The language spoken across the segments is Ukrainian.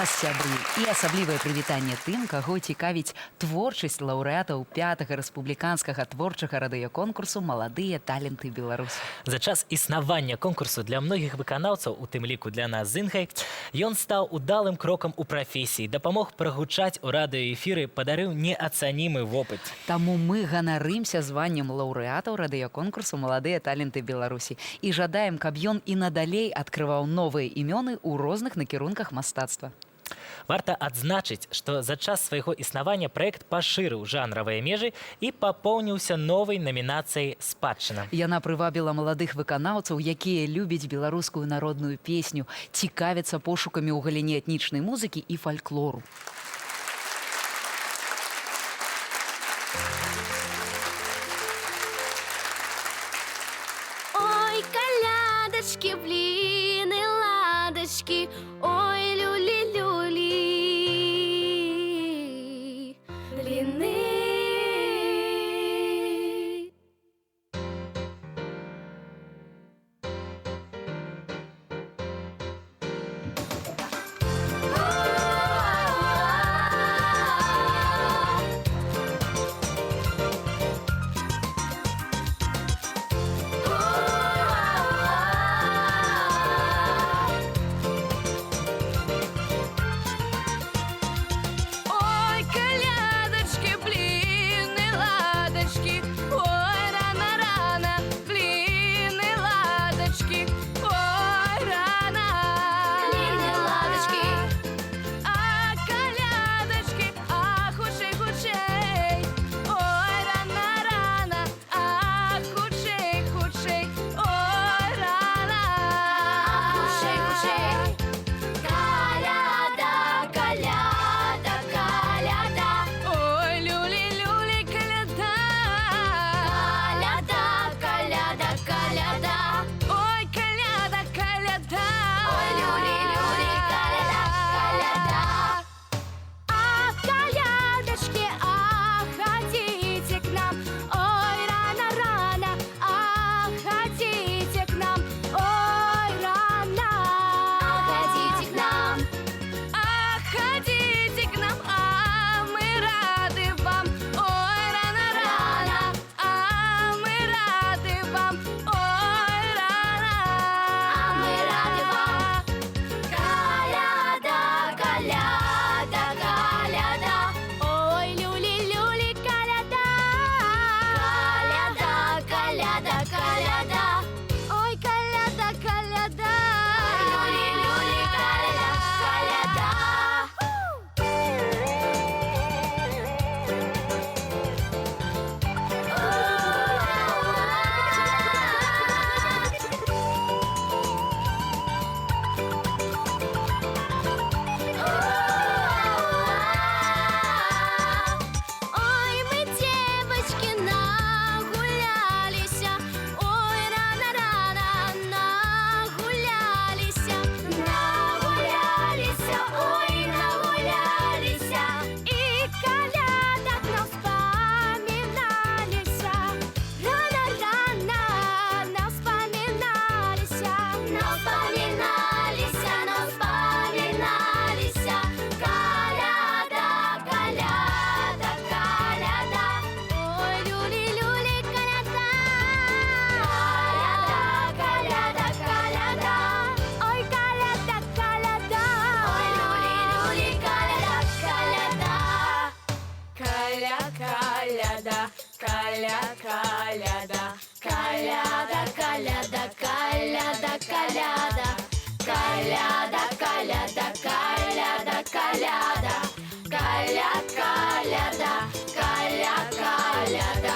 вас, сябры, і асаблівае прывітанне тым, каго цікавіць творчасць лаўрэатаў 5-га рэспубліканскага творчага радыёконкурсу «Маладыя таленты Беларусі». За час існавання конкурсу для многіх выканаўцаў, у тым ліку для нас з Інгай, ён стаў удалым крокам у прафесіі, дапамог прагучаць у радыёэфіры, падарыў неацанімы вопыт. Таму мы ганарымся званнем лаўрэатаў радыёконкурсу «Маладыя таленты Беларусі» і жадаем, каб ён і надалей адкрываў новыя імёны ў розных накірунках мастацтва. Варта адзначыць, што за час свайго існавання праект пашырыў жанравыя межы і папоўніўся новай намінацыяй «Спадчына». Яна прывабіла маладых выканаўцаў, якія любяць беларускую народную песню, цікавяцца пошукамі ў галіне этнічнай музыкі і фальклору. Ой, колядочки, блины, ладочки, ой, люли-люли, блины. Ой, колядочки, блины, ладочки, ой, рано-рано, блины, ладочки, ой, рано. Блины, ладочки, а колядочки, а худшей-худшей, ой, рано-рано, а худшей-худшей, ой, рано. Худшей-худшей. Коляда, коляда, коляда, ой, люли-люли, коляда. Коляда, коляда, коляда, ой, коляда, коляда. Ой, люли-люли, коляда, коляда. Ах, колядочки, ах, ходите к нам, ой, рано-рано, ах, ходите к нам, ой, рано. Ходите к нам, ах, ходите к нам, а мы рады вам, ой, рано-рано, а мы рады вам, ой, рано. А мы рады вам. Коляда, коляда, коляда, ой, люли-люли, коляда. Коляда, коляда, коляда, ой, коляда, коляда. Ой, люли-люли, коляда, коляда. Ой, мы, девочки, нагулялись, ой, рано-рано нагулялись, нагулялись, ой, нагулялись, и колядок нам вспоминались, рано-рано нам вспоминались, нам вспоминались, нам вспоминались, коляда, коляда, коляда, ой, люли-люли, коляда. Коляда, коляда, коляда, ой, коляда, коляда, ой, люли-люли, коляда, коляда. Коля-коляда, коля-коляда, коляда-коляда, коляда-коляда, коляда-коляда, коляда-коляда, коля-коляда, коля-коляда, коляда-коляда,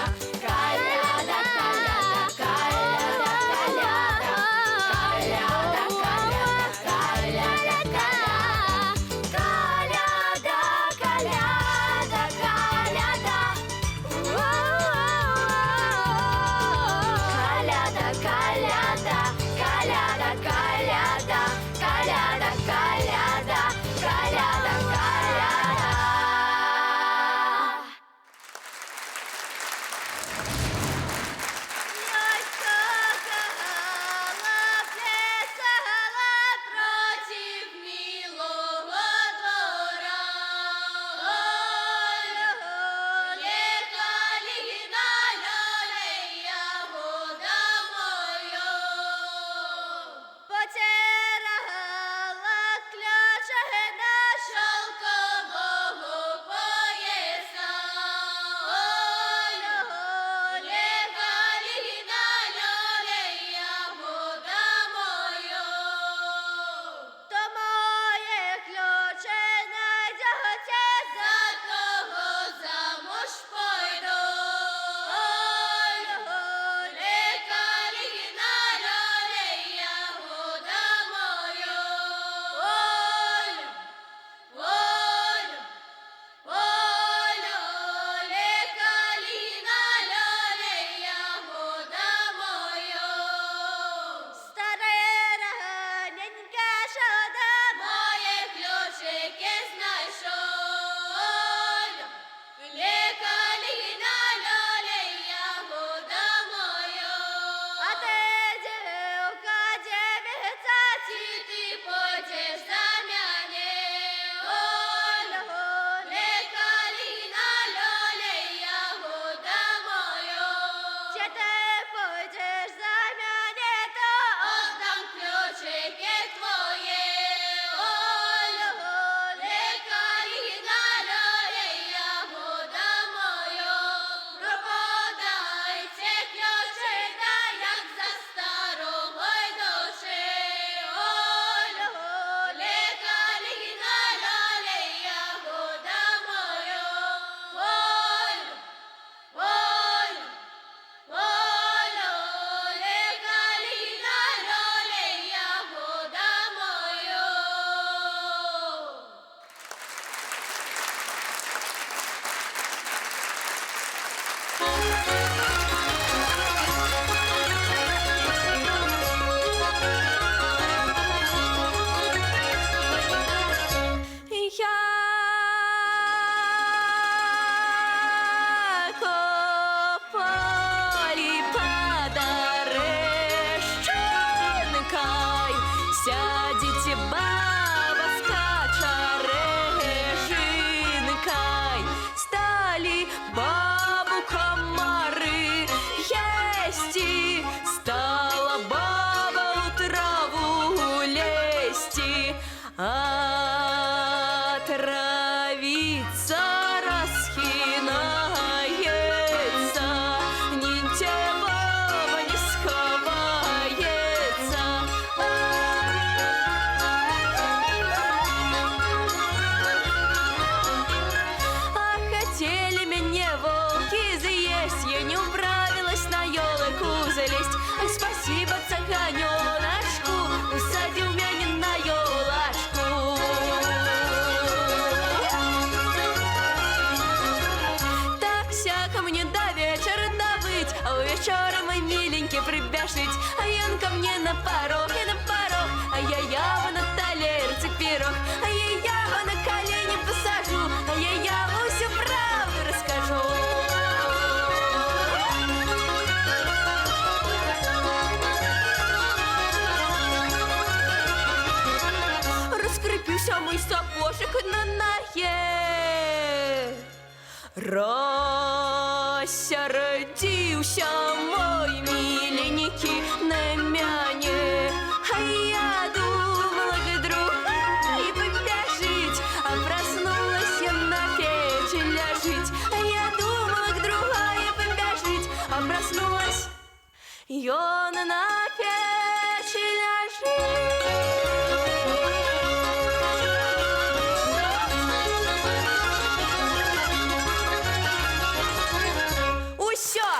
коляда-коляда, коляда-коляда, коляда-коляда, коляда. Коляда, коляда, коляда, коляда, коляда, травица расхинается, ничего не сховается. А хотели меня волки заесть, я не управилась на елку залезть. Ай, спасибо цыганёночку, усадил меня на елочку. Так всяко мне до вечера добыть, а у вечера мой миленький прибежить. А он ко мне на порог и на порог, а я его на талерце пирог, а я его на колени посажу, а я ему всю правду расскажу. Раскрепился мой сапожек на ноге, рассердился мой миленький на мяне. А я думала, другая побежить, а проснулась я на печи лежить. А я думала, другая побежить, а проснулась я на печи лежить. Усё!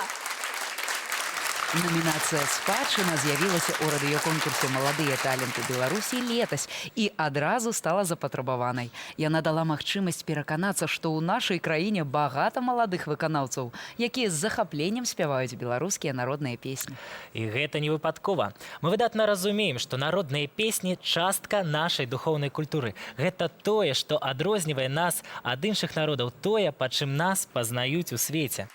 Номінацыя спадчына з'явілася ў радыёконкурсе «Маладыя таленты Беларусі» летась і адразу стала запатрабаванай. Яна дала магчымасць пераканацца, што ў нашай краіне багата маладых выканаўцаў, якія з захапленнем спяваюць беларускія народныя песні. І гэта не выпадкова. Мы выдатна разумеем, што народныя песні частка нашай духоўнай культуры. Гэта тое, што адрознівае нас ад іншых народаў, тое, па чым нас пазнаюць у свеце.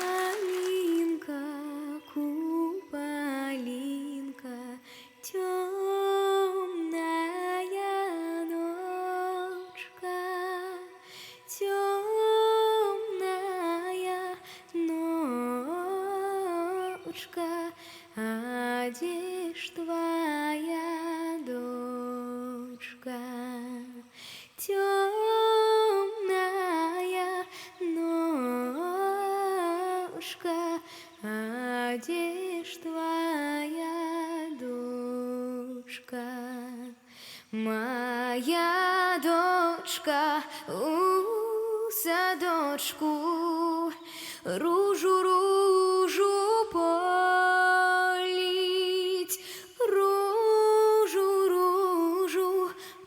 Купалинка, купалинка, темная ночка, темная ночка, а где ж твоя дочка? Темная ножка, а где ж твоя дочка? Моя дочка у садочку ружу полить, ружу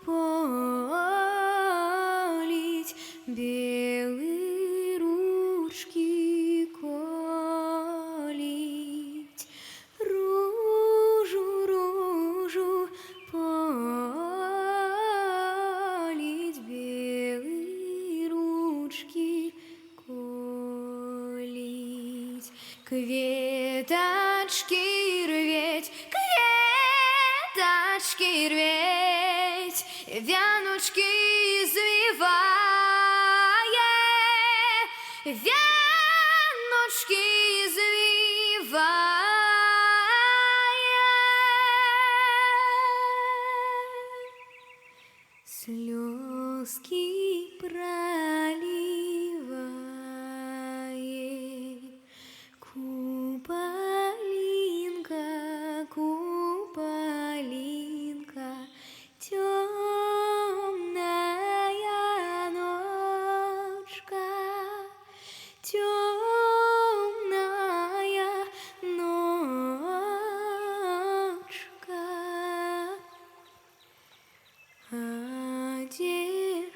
полить, белые ручки колить, ружу полить, белые ручки колить, кветочки рветь, кветочки рветь, вяночки извивая, вяночки извивая. Слезки проливает купалинка, купалинка, темная ночка, темная ночка. А где ж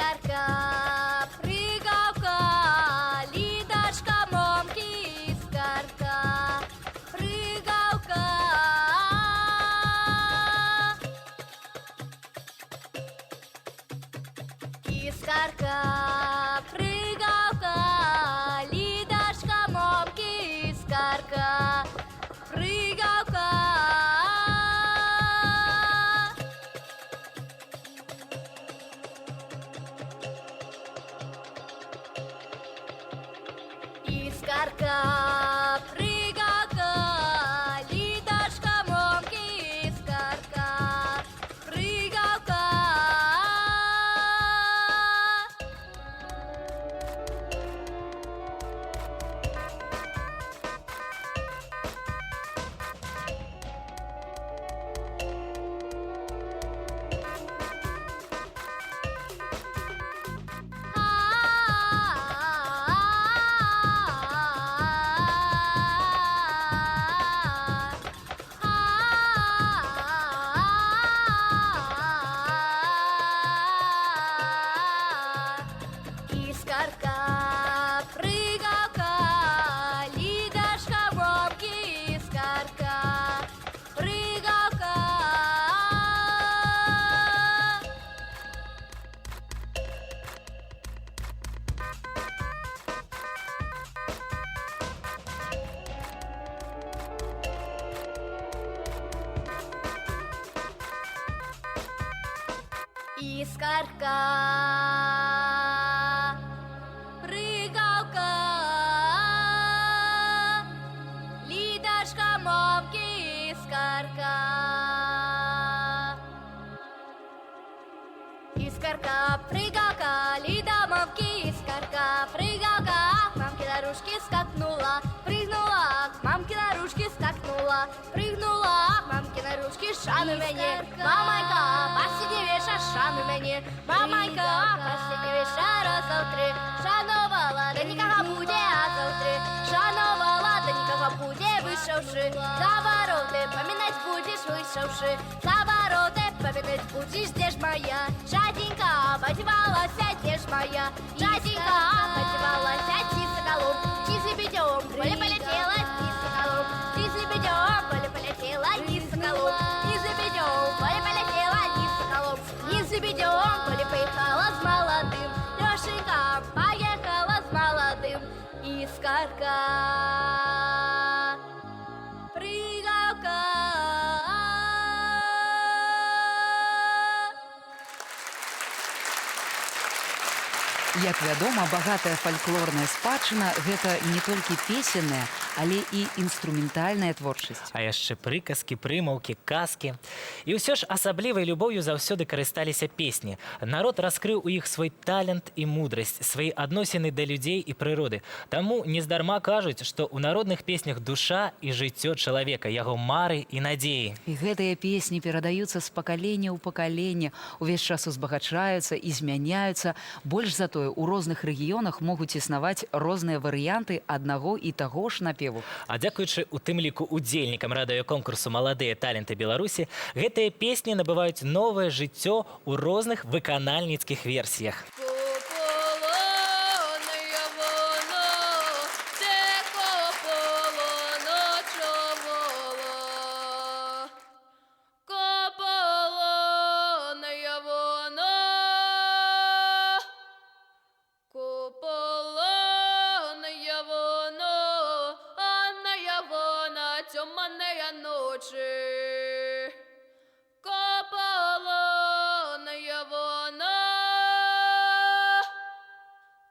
Искорка, прыгавка, Лидочка, момки, искорка, прыгавка. Искорка, прыгавка, Лидочка, момки, искорка, прыгавка. Искорка, прыгавка, Лидочка, момки, искорка, прыгавка. Искорка, прыгавка, Лидочка, момки, искорка, прыгавка. Искорка, прыгавка, Лидочка, момки, искорка. Искорка, прыгавка, Лида, момки, искорка, прыгавка. Мамки на ручки скакнула, прыгнула, мамки на ручки скакнула, прыгнула, мамки на ручки, шану мені. Мамайка, посиди веча, шану мені. Мамайка, посиди веча, раз, два, три. Шановала, да никого буде, а завтра. Шановала, да никого буде, вышивши. За вороты поминать будешь, вышивши. За вороты поминать будешь, где ж моя? Жаденька, подевалась, где ж моя? Жаденька, подевалась, ти соколом. Ти лебедем, поле полетела, ти соколом. Ти лебедем, поле полетела, ти соколом. Ти лебедем, поле полетела, ти соколом. Ти лебедем, поле поехала с молодым. Лешенька поехала с молодым. Искорка, прыгавка. Як вядома, багатая фальклорная спадчына гэта не толькі песенная, але і інструментальная творчасць. А яшчэ прыказкі, прымаўкі, казкі. І ўсё ж асаблівай любоўю заўсёды карысталіся песні. Народ раскрыў у іх свой талент і мудрасць, свае адносіны да людзей і прыроды. Таму нездарма кажуць, што ў народных песнях душа і жыццё чалавека, яго мары і надзеі. І гэтыя песні перадаюцца з пакалення ў пакаленне, увесь час узбагачаюцца і змяняюцца. Больш за тое, у розных рэгіёнах могуць існаваць розныя варыянты аднаго і таго ж напеву. А дзякуючы у тым ліку удзельнікам радыёконкурсу «Маладыя таленты Беларусі», гэтыя песні набываюць новае жыццё ў розных выканальніцкіх версіях. Темная ночи, копаланая вона,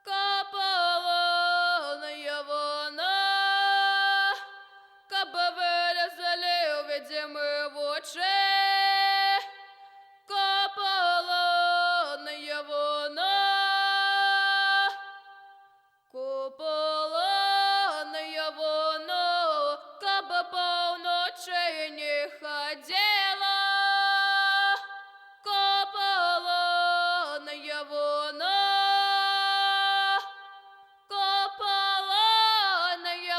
копаланая вона, кабы вылезли увидимы в очи, копаланая вона, копаланая вона. Кабы полночи не ходила, копаланая вона, копаланая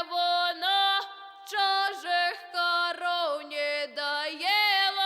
вона, чужих коров не доела,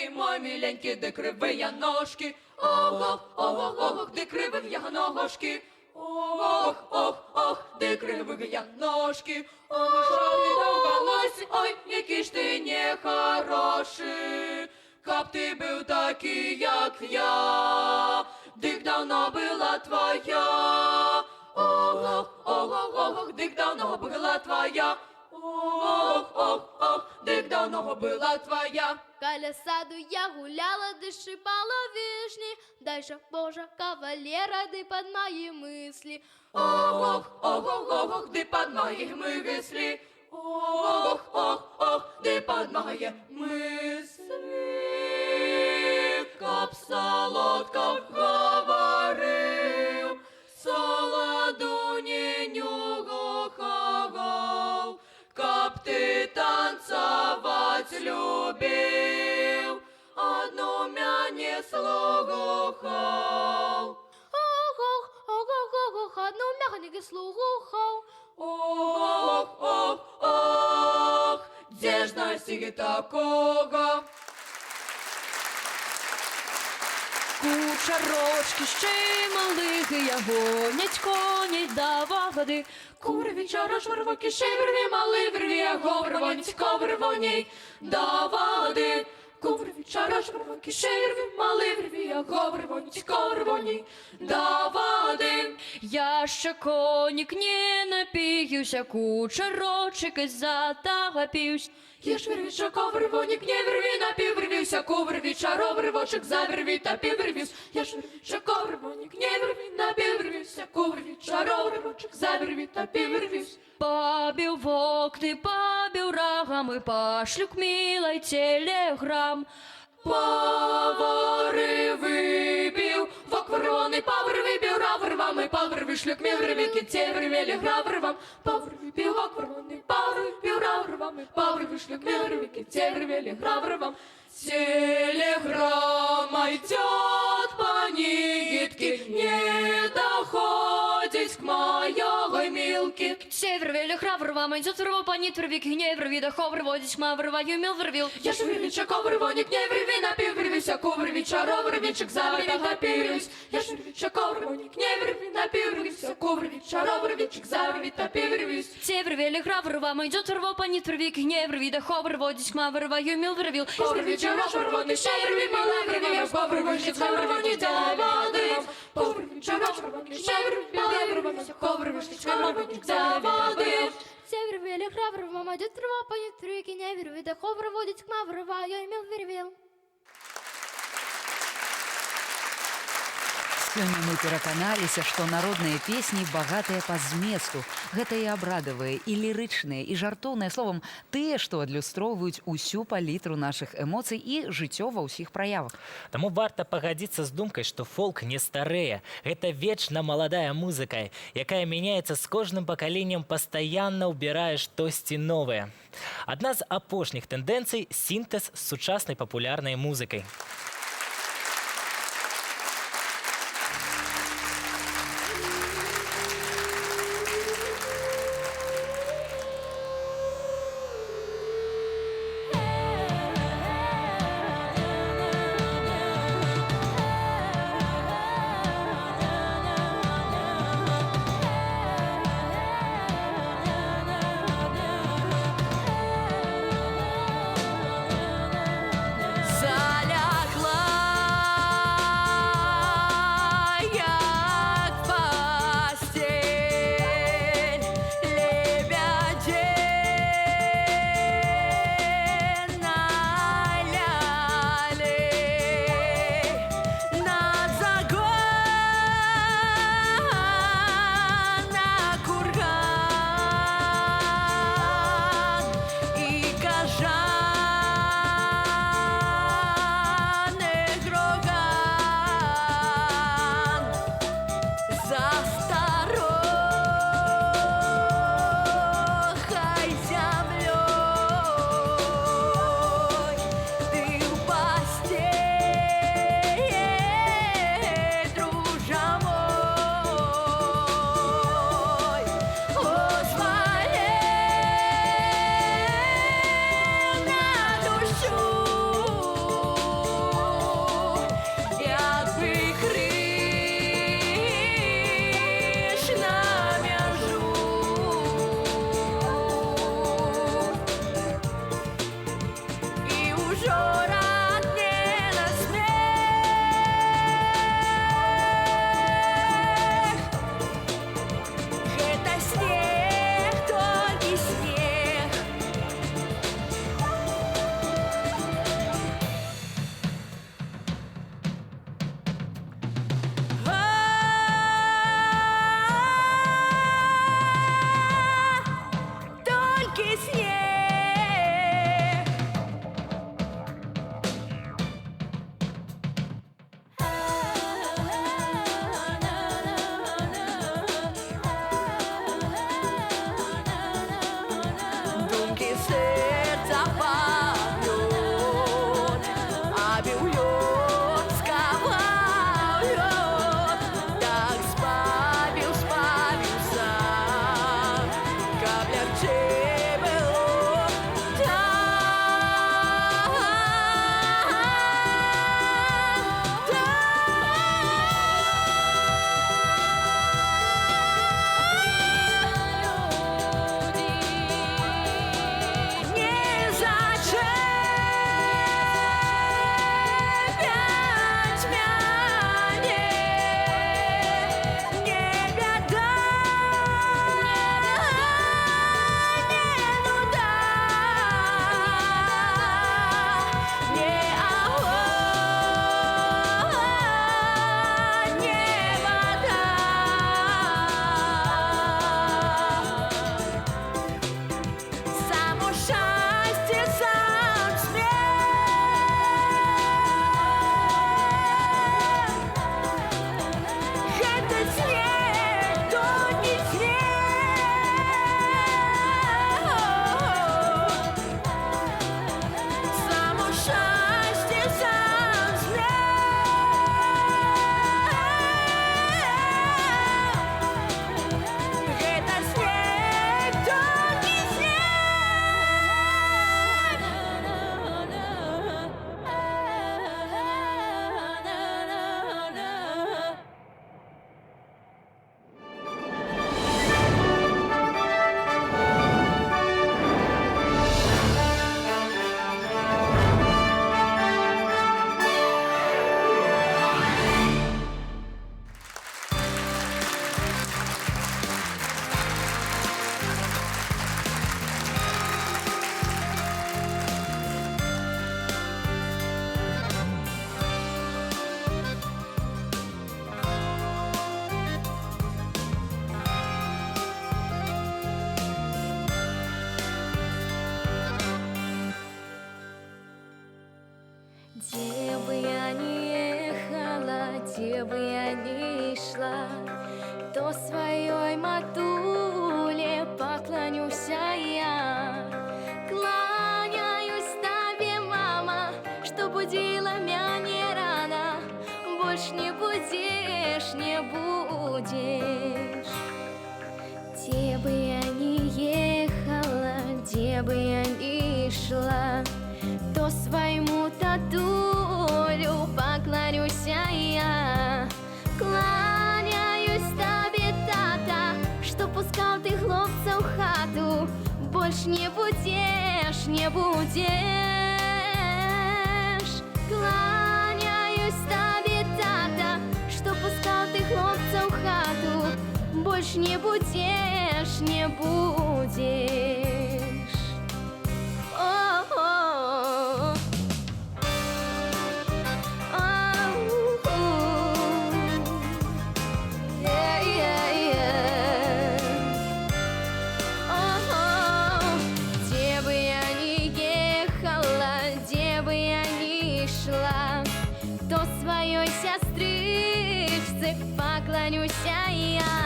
миленький, мой миленький, де кривий я ножки. Ох, ох, ох, ох, де кривих я ножки. Ох, ох, ох, де кривих я ножки. Ой, шарі довголосі, ой, який ж ти нехороший. Каб ти був такий, як я, дик давно була твоя. Ох, ох, ох, ох, дик давно була твоя. Ох, ох, ох, дик давно була твоя. Каля саду я гуляла, да шипала вишни, дальше Божа кавалера, да под мои мысли. Ох, ох, ох, ох, ты под мои мысли. Ох, ох, ох, ты под мои мысли. Кап солодко говорил, солоду не нюхал. Кап ты танцевать любил, одну мя не слухал. Ох, ох, ох, ох, ох, ох, одну мягонько слухал. Ох, ох, ох, де ж настиг такого? Кучерочки ще малих, я гонять коней до води. Курві, чара, шварвоки, шеврві, мали врві, а говрвоніть, коврвоній, до води. Курві, чара, шварвоки, шеврві, мали врві, а говрвоніть, коврвоній, до води. Я ще конік не напіюся, кучерочек затагапівсь. Я ж вирвіша, коврвонік, не врві, напіврвівся, куврві, чароврвочек, заврві, та піврвівсь. Я ж вирвіша, коврвонік, не врві, напіврвівся, куврві, чароврвочек, заврві, та піврвівсь. Побіл в окни, побіл рагами, пошлю к милой телеграм. Повари вибив, вокворони, павр вибив, раврвами, павр вишлюк, міврві, кітей врвілі, граврвам. Павр вибив, вокворони, павр вибив, раврвами, павр вишлюк, міврві, кітей врвілі, граврвам. Телеграмма идет по нигитке, не доходит к моей милке. Севервелі храврвам, идет рво по нитверві, гневрві, да ховрводить маврваю милвервіл. Я ж вирвіча, коврвонік, не вирві, напіврвівся, куврві, чароврвічик, заврві, напіврвівсь. Я ж вирвіча, коврвонік, не вирві, напіврвівся, куврві, чароврвічик, заврві, напіврвівсь. Севервелі храврвам, идет рво по нитверві, гневрві, да ховрводить маврваю милвервіл. Куврві, чароврвоні, шеврві, малеврві, коврвонік, коврвоні, заводи. Куврві, чароврвоні, шеврві, малеврві, коврвонік, коврвонік, заводи. Севервелі храврвам, идет рво по нитруйке, не вирви, да ховрводить к маврваю милвервіл. Сёння мы пераканаліся, што народныя песні багатыя па зместу. Гэта і абрадавыя, і лірычныя, і жартоўныя, словам, тыя, што адлюстроўваюць усю палітру нашых эмоцый і жыццё ва ўсіх праявах. Таму варта пагадзіцца з думкай, што фолк не старэе. Гэта вечна маладая музыка, якая мяняецца з кожным пакаленнем, пастаянна ўбірае штосьці новае. Адна з апошніх тэндэнцый — сінтэз з сучаснай папулярнай музыкай. Залягла то сваёй матуле пакланюся я. Кланяюсь табе, мама, што будзіла мяне рана. Больш не будзеш, не будзеш. Где бы я ни ехала, где бы я ни шла, то свайму татулю пакланюся я. Кланяюсь табе, тата, што пускаў ты хлопца ў хату. Больш не будзеш, не будзеш. Кланяюсь табе, тата, што пускаў ты хлопца ў хату. Больш не будзеш, не будзеш. О-о-о. Где бы я ни ехала, где бы я ни шла, то своей сестричце поклонюся я.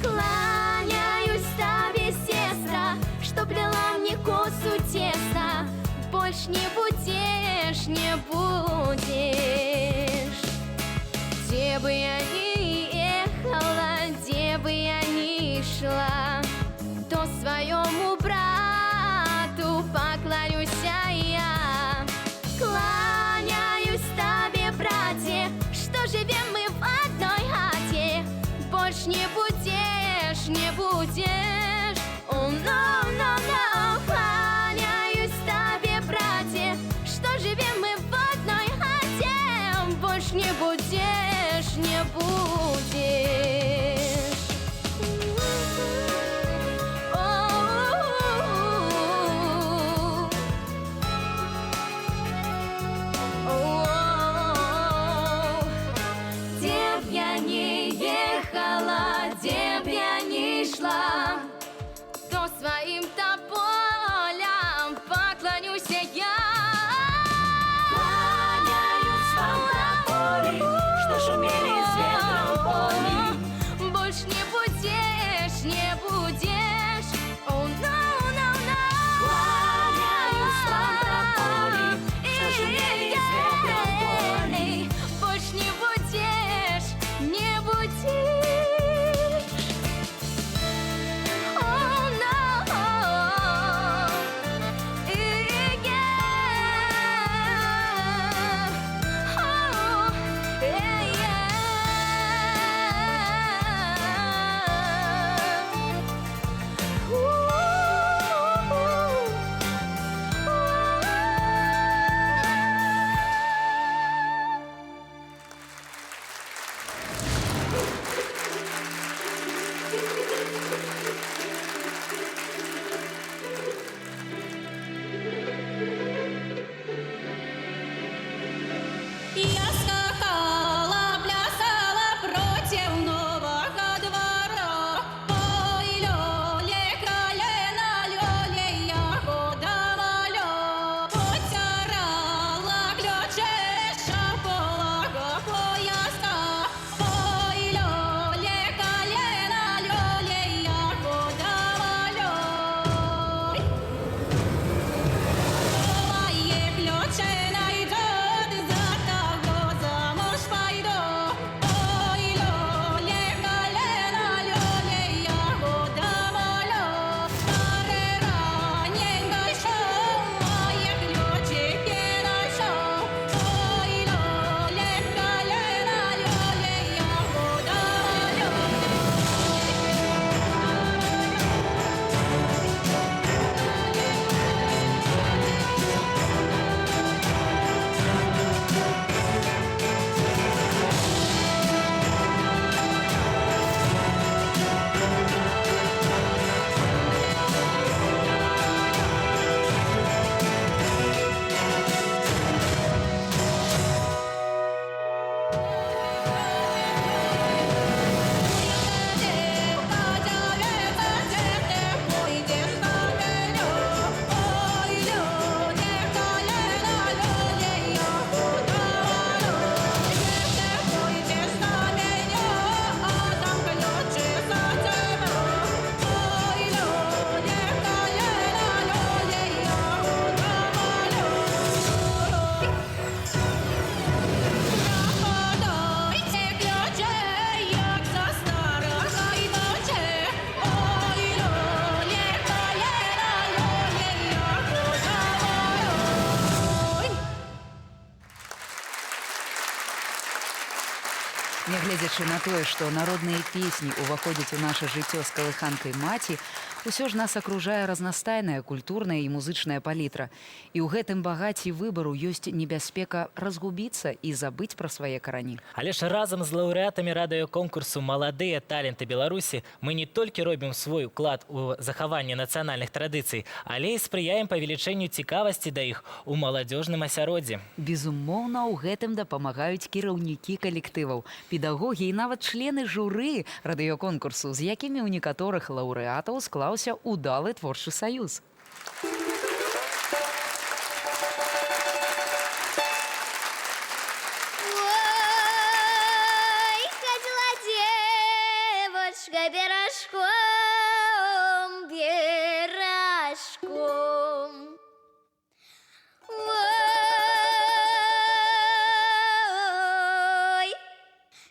Кланяюсь табе, сестра, что плела мне косу теста. Больш не будешь, не будешь. Где бы я ни ехала, где бы я ни шла, то своему брату поклонюся я. Кланяюсь табе, братья, что живем мы в одной хате. Больш не будешь, не будешь. О, no, no, no. Кланяюсь табе, братья, что живем мы в одной хате. Больш не будешь, не будешь. Где б я ни ехала, где б я ни шла, то своим тополям поклонюся я. Кланяюсь вам, тополи, что шумели с ветром пони. Больш не будешь, не будешь. Oh, no, no, no. Кланяюсь вам, тополи, что шумели с ветром пони. Больш не будешь, не будешь. Oh, no. Yeah. Oh, yeah, yeah. Я скакала, плясала против нового двора. Ой, лёле, колено, лёле, ягода валё. Потирала ключи, шаполага пояска. Ой, лёле, колено, лёле, ягода Нягледзячы на тое, што народныя песні ўваходзяць у наша жыццё з калыханкай маці, усё ж нас акружае разнастайная культурная і музычная палітра. І ў гэтым багаці выбару ёсць небяспека разгубіцца і забыць пра свае карані. Але ж разам з лаўрэатамі радыёконкурсу «Маладыя таленты Беларусі» мы не толькі робім свой уклад у захаванне нацыянальных традыцый, але і спрыяем павелічэнню цікавасці да іх у маладзёжным асяроддзі. Безумоўна, у гэтым дапамагаюць кіраўнікі калектываў, педагогі і нават члены журы радыёконкурсу, з якімі ў некаторых лаўрэатаў склаўся удалы творчы саюз. Ой, ходила девочка пирожком, пирожком. Ой,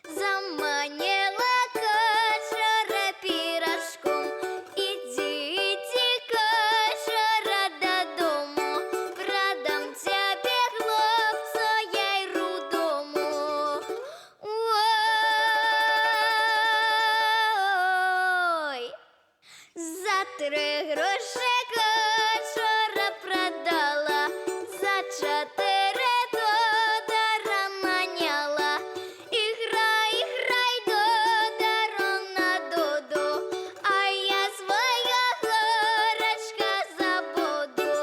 заманила кожура пирожком. Идите, кожура, додому, продам тебе, хлопцу, я й рудому. Ой, за 3 гроші кожура продала, за 4 додара наняла. Играй, додара на доду, а я своя горочка забуду.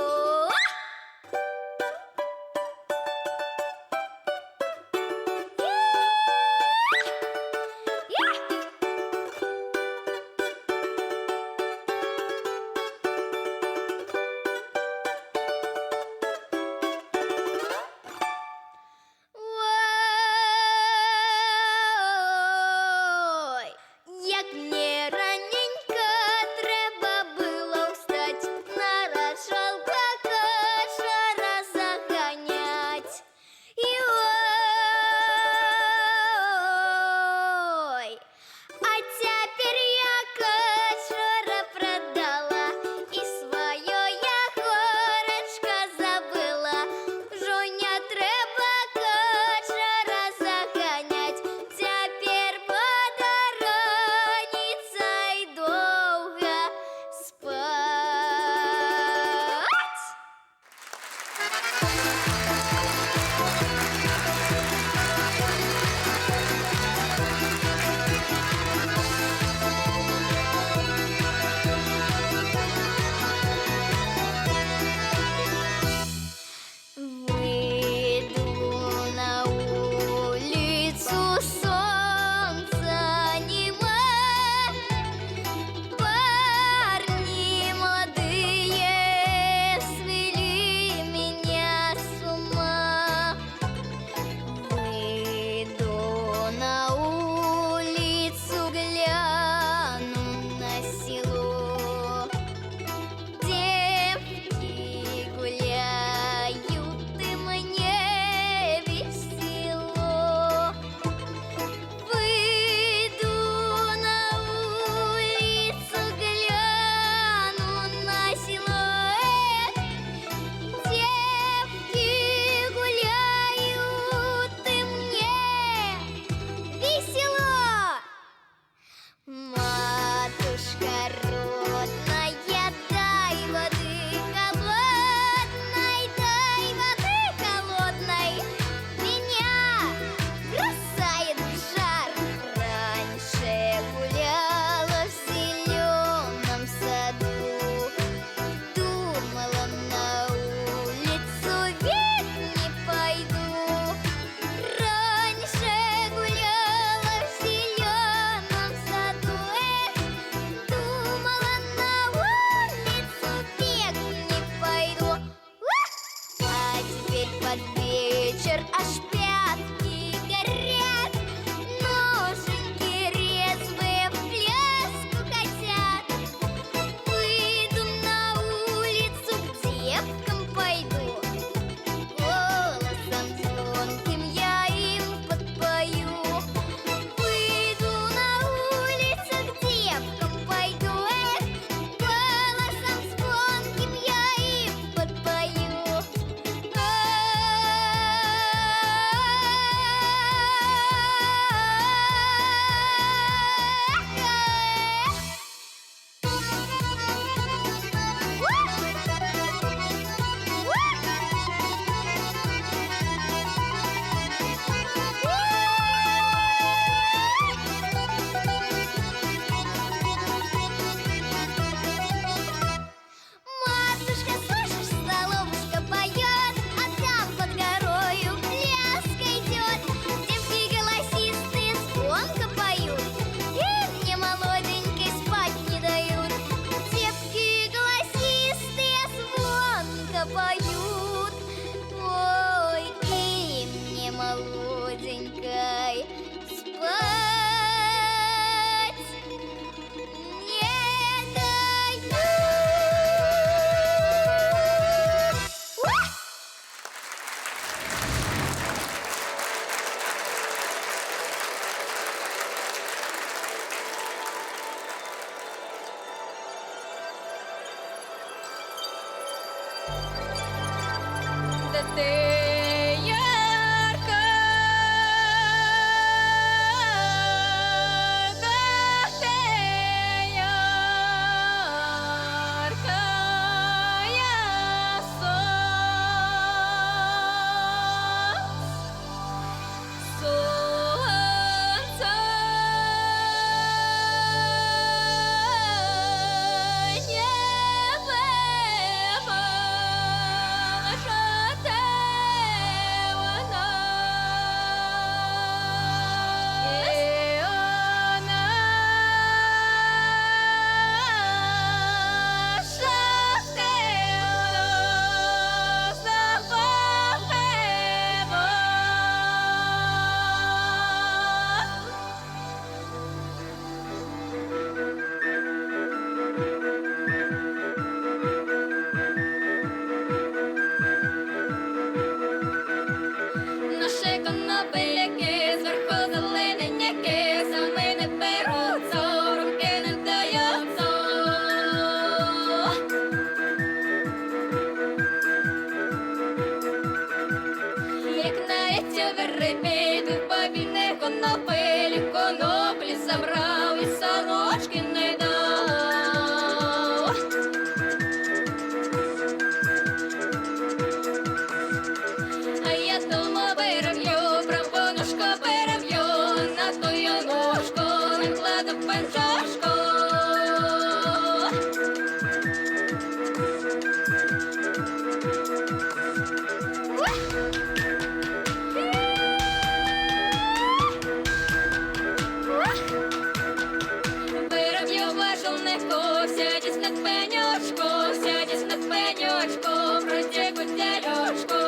на пеньочку, сядешь на пеньочку, протягу дележку.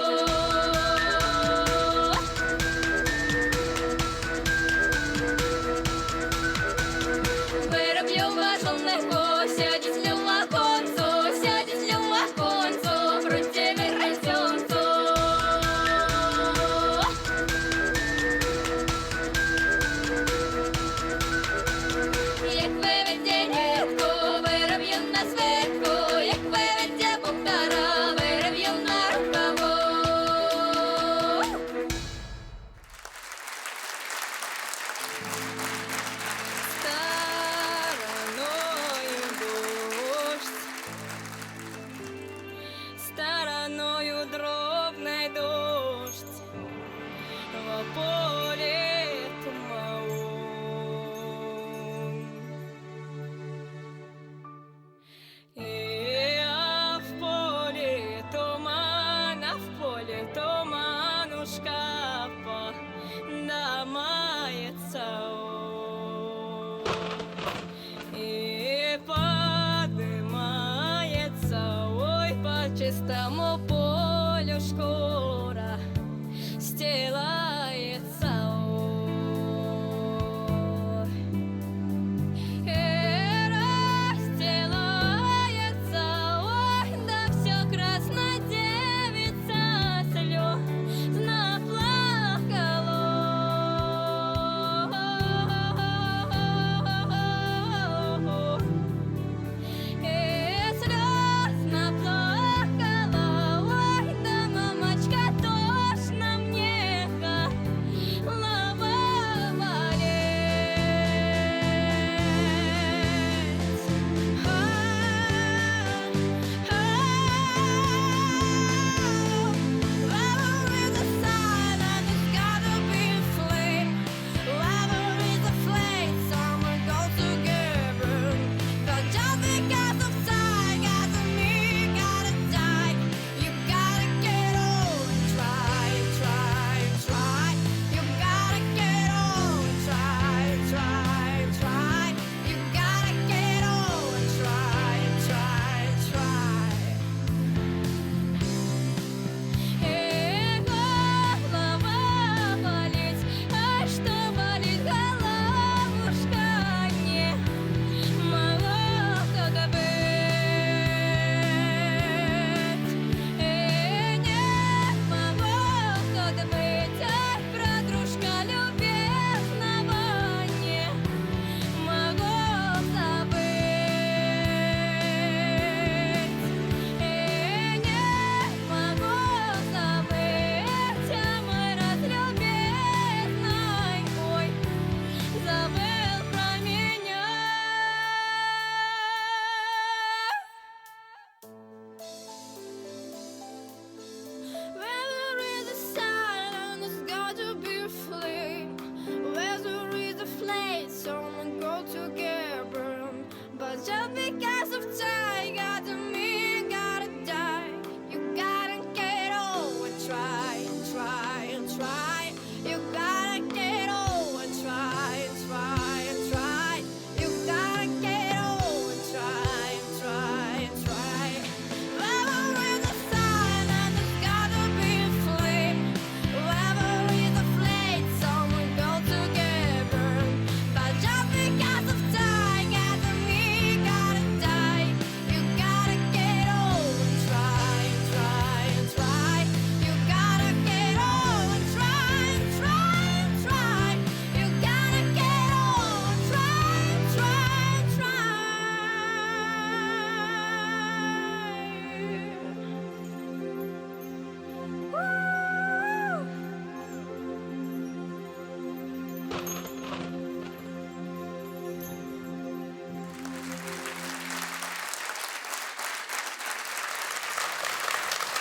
Вироблю вашу легко, сядешь люма концу, сядешь люма концу, протягу райцонцу. Як виведє нитку, вироб'ю на свитку, як виведє бухтара, вироб'ю на рукаву. Стороною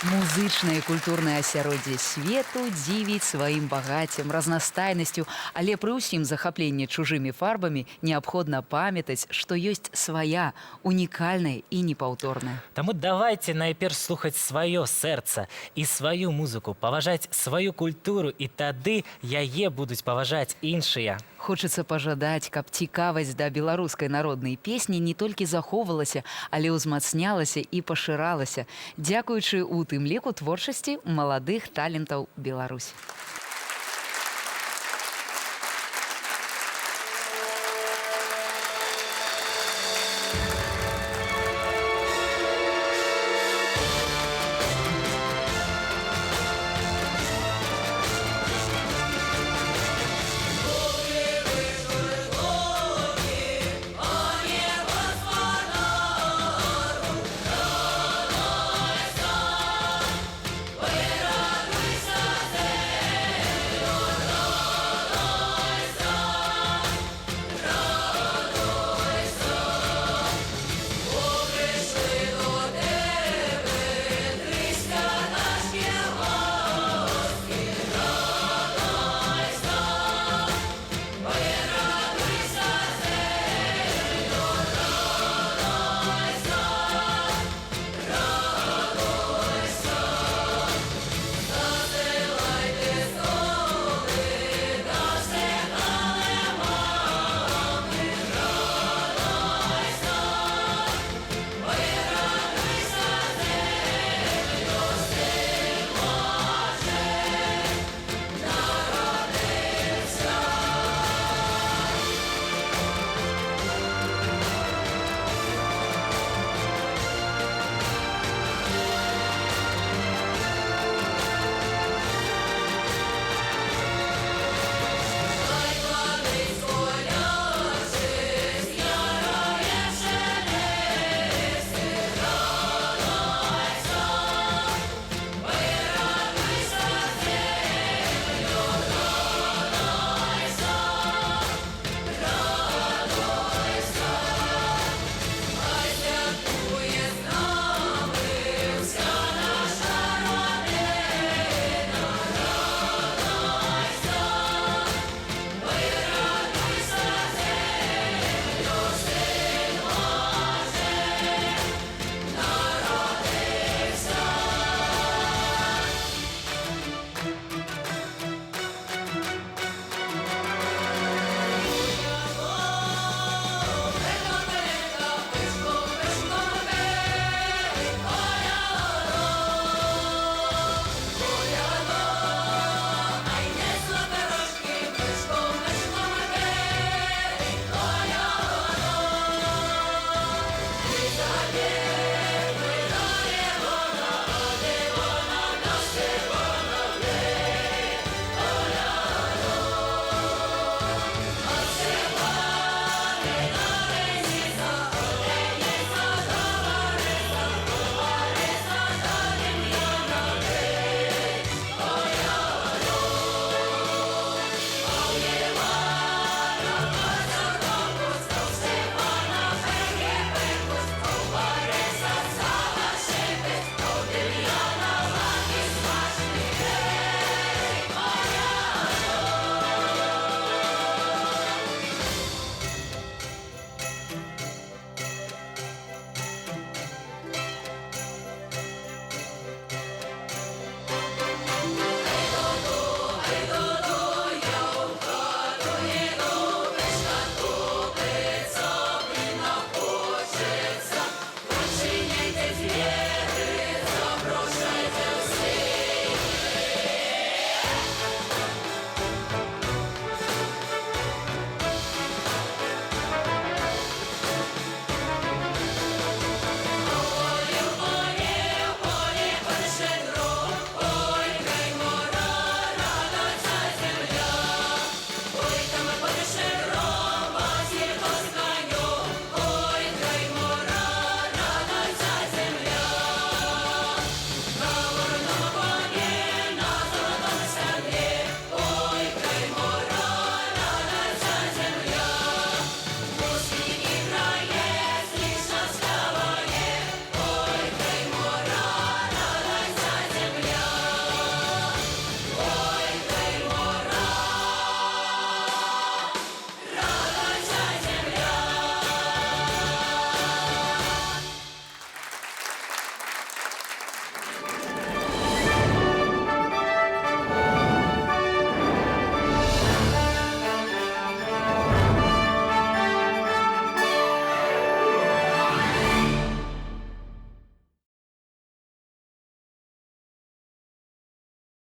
Музычнае і культурнае асяроддзе свету дзівіць сваім багаццем, разнастайнасцю, але пры ўсім захапленні чужымі фарбамі неабходна памятаць, што ёсць свая, унікальная і непаўторная. Таму давайте найперш слухаць сваё сэрца і сваю музыку, паважаць сваю культуру, і тады яе будуць паважаць іншыя. Хочацца пажадаць, каб цікавасць да беларускай народнай песні не толькі захоўвалася, але ўзмацнялася і пашыралася, дзякуючы у тым ліку творчасці маладых талентаў Беларусі.